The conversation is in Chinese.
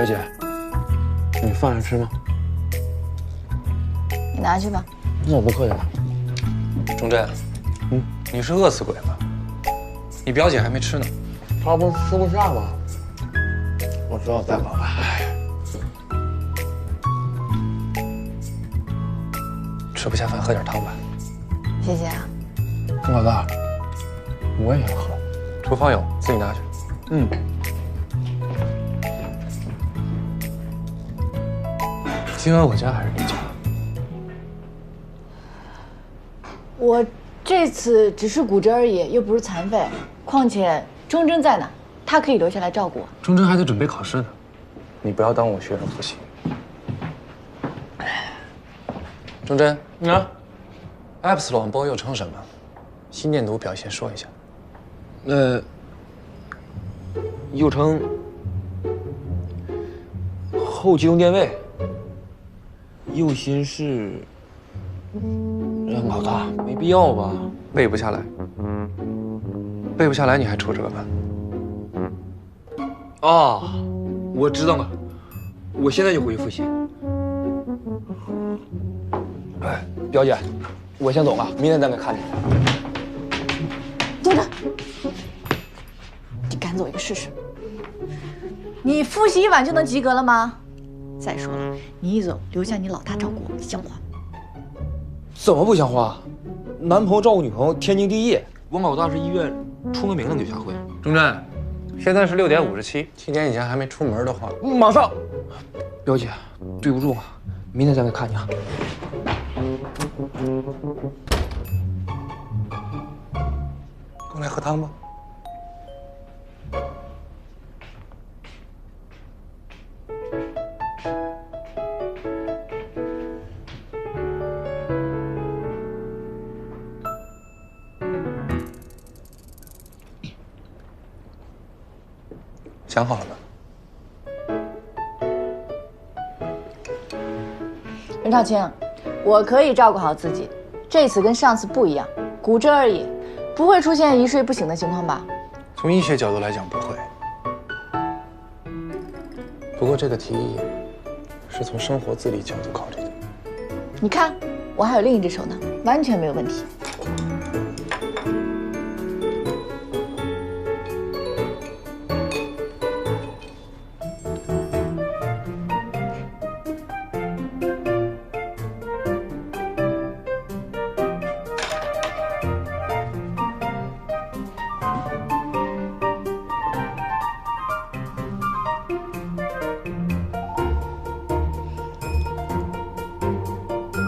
表姐，你饭还吃吗？你拿去吧。那我不客气了。钟真，你是饿死鬼吗？你表姐还没吃呢。她不是吃不下吗？我只好带饱了。吃不下饭，喝点汤吧。谢谢啊。老大，我也要喝。厨房有，自己拿去。嗯。今晚我家还是你家？我这次只是骨折而已，又不是残废。况且钟真在呢，他可以留下来照顾我。钟真还得准备考试呢，你不要耽误我学生复习。钟真，埃普斯隆波又称什么？心电图表现说一下。又称后机动电位，右心室。老大，没必要吧？背不下来，背不下来你还出这个门？啊，我知道了，我现在就回去复习。哎，表姐，我先走了，明天再来看你。等等，你赶走一个试试。你复习一晚就能及格了吗？再说了，你一走，留下你老大照顾我，像话吗？怎么不像话？男朋友照顾女朋友天经地义。我老大是医院出了名的女侠会。钟真，现在是6点57，7点以前还没出门的话，马上。表姐，对不住啊，明天再来看你啊。跟我来喝汤吧。想好了吗？任少卿，我可以照顾好自己，这次跟上次不一样，骨折而已，不会出现一睡不醒的情况吧？从医学角度来讲不会，不过这个提议是从生活自理角度考虑的。你看，我还有另一只手呢，完全没有问题。